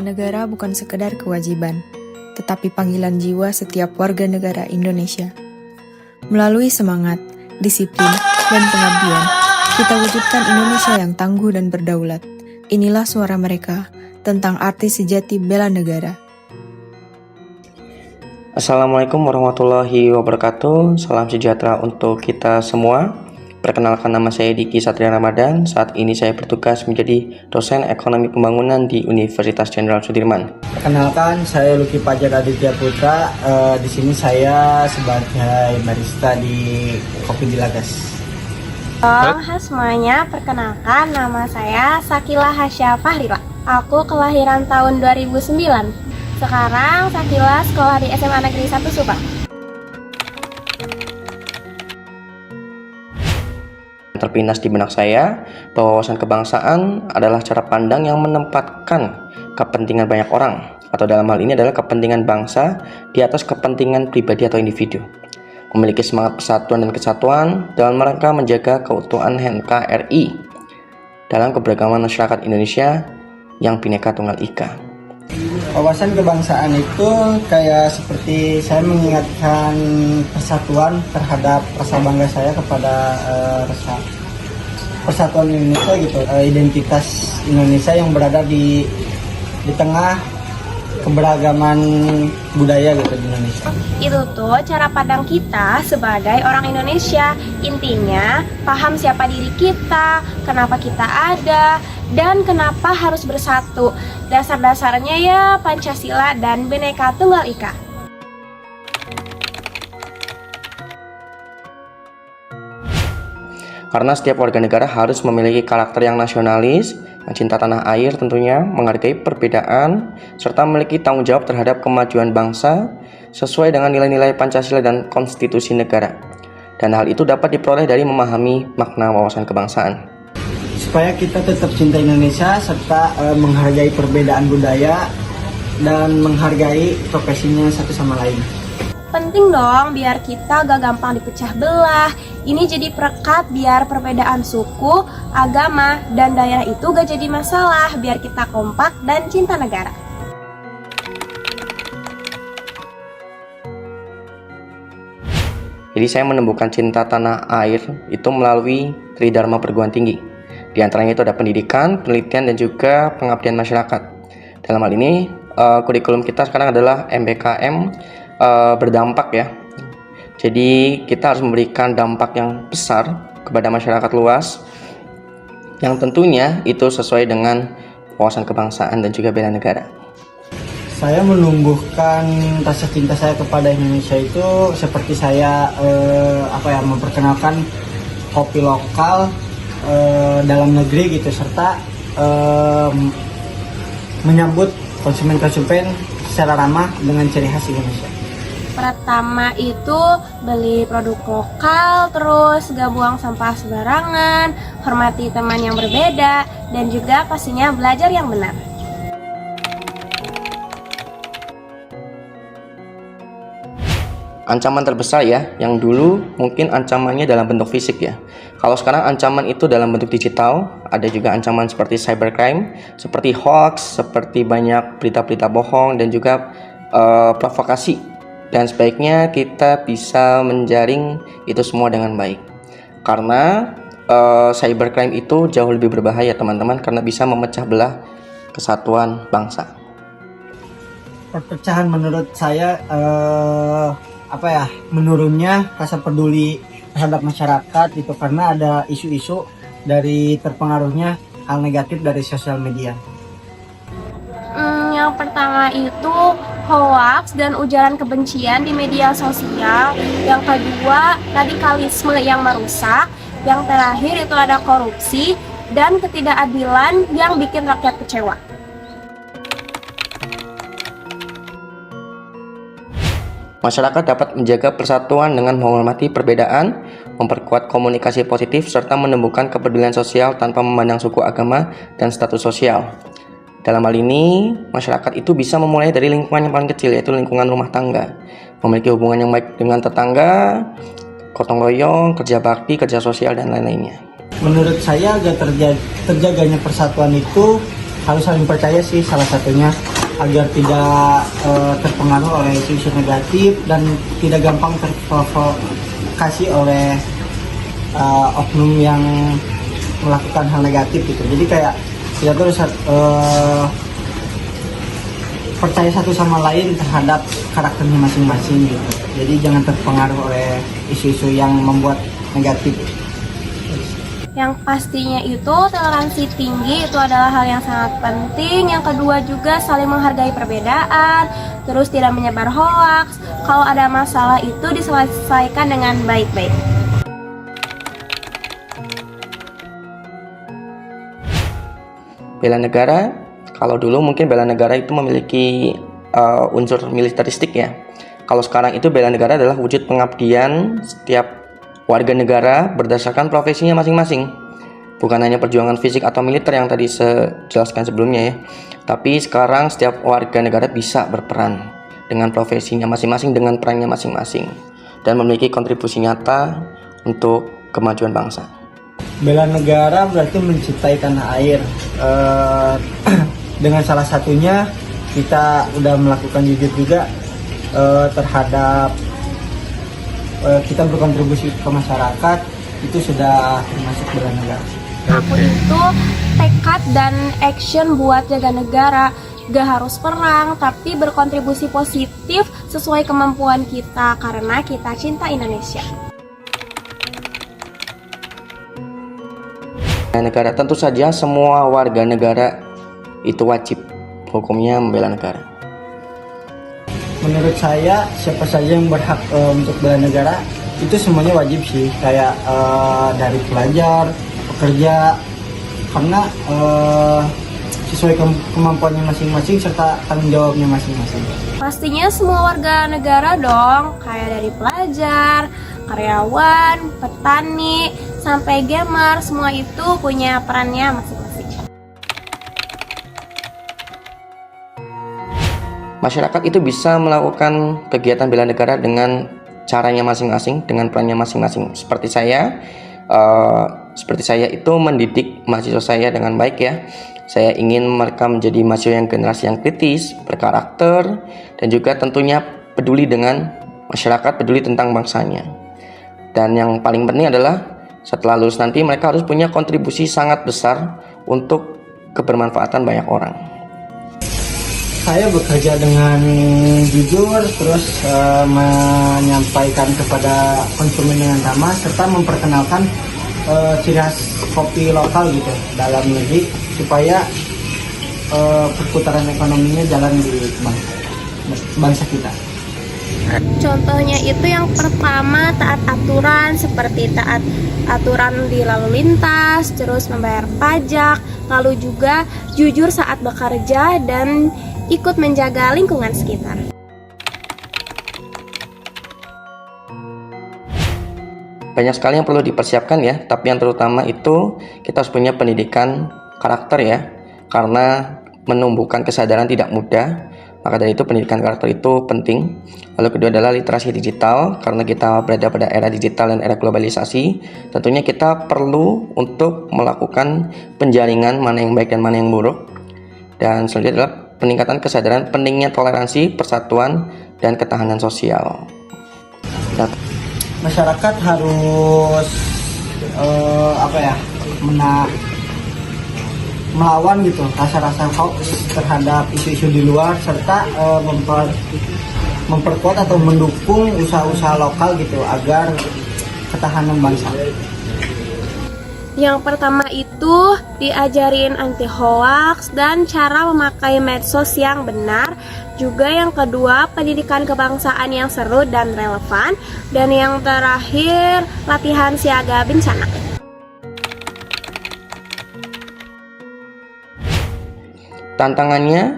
negara bukan sekedar kewajiban, tetapi panggilan jiwa setiap warga negara Indonesia. Melalui semangat, disiplin, dan pengabdian, kita wujudkan Indonesia yang tangguh dan berdaulat. Inilah suara mereka tentang arti sejati bela negara. Assalamualaikum warahmatullahi wabarakatuh. Salam sejahtera untuk kita semua. Perkenalkan, nama saya Diki Satria Ramadan. Saat ini saya bertugas menjadi dosen ekonomi pembangunan di Universitas Jenderal Sudirman. Perkenalkan, saya Lucky Fajar Aditya Putra. Di sini saya sebagai barista di Kopi Dilagas. Hai semuanya, perkenalkan nama saya Sakila Hasya Fahrila. Aku kelahiran tahun 2009. Sekarang Sakila sekolah di SMA Negeri 1 Subang. Terpintas di benak saya bahwa wawasan kebangsaan adalah cara pandang yang menempatkan kepentingan banyak orang, atau dalam hal ini adalah kepentingan bangsa di atas kepentingan pribadi atau individu. Memiliki semangat persatuan dan kesatuan dalam rangka menjaga keutuhan NKRI dalam keberagaman masyarakat Indonesia yang Bhinneka Tunggal Ika. Wawasan kebangsaan itu kayak seperti saya mengingatkan persatuan terhadap rasa bangga saya kepada rasa persatuan Indonesia gitu, identitas Indonesia yang berada di tengah keberagaman budaya gitu di Indonesia. Itu tuh cara pandang kita sebagai orang Indonesia. Intinya, paham siapa diri kita, kenapa kita ada, dan kenapa harus bersatu. Dasar-dasarnya ya Pancasila dan Bhinneka Tunggal Ika. Karena setiap warga negara harus memiliki karakter yang nasionalis, yang cinta tanah air tentunya, menghargai perbedaan, serta memiliki tanggung jawab terhadap kemajuan bangsa sesuai dengan nilai-nilai Pancasila dan konstitusi negara. Dan hal itu dapat diperoleh dari memahami makna wawasan kebangsaan. Supaya kita tetap cinta Indonesia serta menghargai perbedaan budaya dan menghargai profesinya satu sama lain. Penting dong biar kita gak gampang dipecah belah. Ini jadi perekat biar perbedaan suku, agama, dan daerah itu gak jadi masalah. Biar kita kompak dan cinta negara. Jadi saya menemukan cinta tanah air itu melalui Tridharma Perguruan Tinggi. Di antaranya itu ada pendidikan, penelitian, dan juga pengabdian masyarakat. Dalam hal ini, kurikulum kita sekarang adalah MBKM berdampak ya. Jadi kita harus memberikan dampak yang besar kepada masyarakat luas, yang tentunya itu sesuai dengan wawasan kebangsaan dan juga bela negara. Saya menumbuhkan rasa cinta saya kepada Indonesia itu seperti saya memperkenalkan kopi lokal dalam negeri gitu, serta menyambut konsumen-konsumen secara ramah dengan ciri khas Indonesia. Pertama itu beli produk lokal, terus gak buang sampah sembarangan, hormati teman yang berbeda, dan juga pastinya belajar yang benar. Ancaman terbesar ya, yang dulu mungkin ancamannya dalam bentuk fisik ya. Kalau sekarang ancaman itu dalam bentuk digital, ada juga ancaman seperti cybercrime, seperti hoax, seperti banyak berita-berita bohong, dan juga provokasi. Dan sebaiknya kita bisa menjaring itu semua dengan baik. Karena cybercrime itu jauh lebih berbahaya teman-teman, karena bisa memecah belah kesatuan bangsa. Perpecahan menurut saya menurunnya rasa peduli terhadap masyarakat itu karena ada isu-isu dari terpengaruhnya hal negatif dari sosial media. Yang pertama itu hoax dan ujaran kebencian di media sosial. Yang kedua, radikalisme yang merusak. Yang terakhir itu ada korupsi dan ketidakadilan yang bikin rakyat kecewa. Masyarakat dapat menjaga persatuan dengan menghormati perbedaan, memperkuat komunikasi positif, serta menemukan kepedulian sosial tanpa memandang suku, agama, dan status sosial. Dalam hal ini, masyarakat itu bisa memulai dari lingkungan yang paling kecil, yaitu lingkungan rumah tangga. Memiliki hubungan yang baik dengan tetangga, gotong royong, kerja bakti, kerja sosial, dan lain-lainnya. Menurut saya agar terjaganya persatuan itu harus saling percaya sih salah satunya, agar tidak terpengaruh oleh isu-isu negatif dan tidak gampang terprovokasi oleh oknum yang melakukan hal negatif gitu. Jadi kayak kita terus percaya satu sama lain terhadap karakternya masing-masing gitu. Jadi jangan terpengaruh oleh isu-isu yang membuat negatif. Yang pastinya itu toleransi tinggi itu adalah hal yang sangat penting. Yang kedua juga saling menghargai perbedaan, terus tidak menyebar hoaks. Kalau ada masalah itu diselesaikan dengan baik-baik. Bela negara, kalau dulu mungkin bela negara itu memiliki unsur militeristik ya. Kalau sekarang itu bela negara adalah wujud pengabdian setiap warga negara berdasarkan profesinya masing-masing. Bukan hanya perjuangan fisik atau militer yang tadi saya jelaskan sebelumnya ya. Tapi sekarang setiap warga negara bisa berperan dengan profesinya masing-masing, dengan perannya masing-masing, dan memiliki kontribusi nyata untuk kemajuan bangsa. Bela negara berarti mencintai tanah air. Dengan salah satunya kita udah melakukan jujur juga terhadap kita berkontribusi ke masyarakat, itu sudah termasuk bela negara. Aku itu tekad dan action buat jaga negara. Gak harus perang, tapi berkontribusi positif sesuai kemampuan kita karena kita cinta Indonesia. Negara, tentu saja semua warga negara itu wajib hukumnya membela negara. Menurut saya siapa saja yang berhak untuk bela negara itu semuanya wajib sih, kayak dari pelajar, pekerja, karena sesuai kemampuannya masing-masing serta tanggung jawabnya masing-masing. Pastinya semua warga negara dong, kayak dari pelajar, karyawan, petani, sampai gamer, semua itu punya perannya masing-masing. Masyarakat itu bisa melakukan kegiatan bela negara dengan caranya masing-masing, dengan perannya masing-masing. Seperti saya itu mendidik mahasiswa saya dengan baik ya. Saya ingin mereka menjadi mahasiswa yang generasi yang kritis, berkarakter, dan juga tentunya peduli dengan masyarakat, peduli tentang bangsanya. Dan yang paling penting adalah setelah lulus nanti mereka harus punya kontribusi sangat besar untuk kebermanfaatan banyak orang. Saya bekerja dengan jujur, terus menyampaikan kepada konsumen dengan ramah, serta memperkenalkan ciri khas kopi lokal gitu dalam negeri, supaya perputaran ekonominya jalan di bangsa kita. Contohnya itu yang pertama, taat aturan, seperti taat aturan di lalu lintas, terus membayar pajak, lalu juga jujur saat bekerja dan ikut menjaga lingkungan sekitar. Banyak sekali yang perlu dipersiapkan ya, tapi yang terutama itu kita harus punya pendidikan karakter ya, karena menumbuhkan kesadaran tidak mudah. Maka dari itu pendidikan karakter itu penting. Lalu kedua adalah literasi digital, karena kita berada pada era digital dan era globalisasi. Tentunya kita perlu untuk melakukan penjaringan mana yang baik dan mana yang buruk. Dan selanjutnya adalah peningkatan kesadaran pentingnya toleransi, persatuan, dan ketahanan sosial. Masyarakat harus melawan gitu rasa-rasa hoax terhadap isu-isu di luar, serta memperkuat atau mendukung usaha-usaha lokal gitu agar ketahanan bangsa. Yang pertama itu diajarin anti hoax dan cara memakai medsos yang benar. Juga yang kedua, pendidikan kebangsaan yang seru dan relevan. Dan yang terakhir, latihan siaga bencana. Tantangannya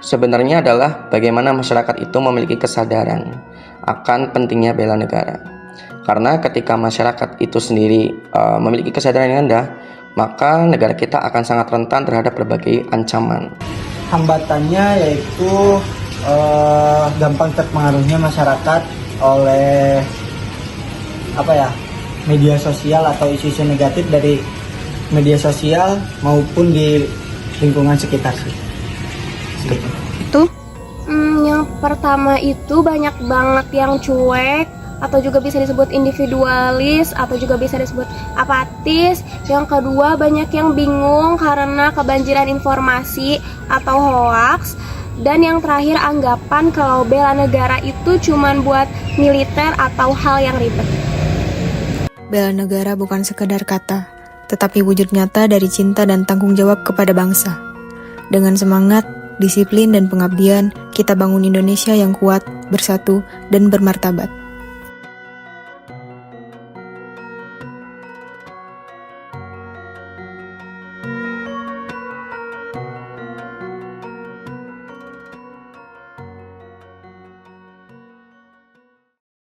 sebenarnya adalah bagaimana masyarakat itu memiliki kesadaran akan pentingnya bela negara. Karena ketika masyarakat itu sendiri memiliki kesadaran yang rendah, maka negara kita akan sangat rentan terhadap berbagai ancaman. Hambatannya yaitu gampang terpengaruhnya masyarakat oleh media sosial atau isu-isu negatif dari media sosial maupun di lingkungan sekitar sih. Gitu. Itu Yang pertama itu banyak banget yang cuek, atau juga bisa disebut individualis, atau juga bisa disebut apatis. Yang kedua banyak yang bingung karena kebanjiran informasi atau hoaks. Dan yang terakhir anggapan kalau bela negara itu cuman buat militer atau hal yang ribet. bela negara bukan sekedar kata, tetapi wujud nyata dari cinta dan tanggung jawab kepada bangsa. Dengan semangat, disiplin, dan pengabdian, kita bangun Indonesia yang kuat, bersatu, dan bermartabat.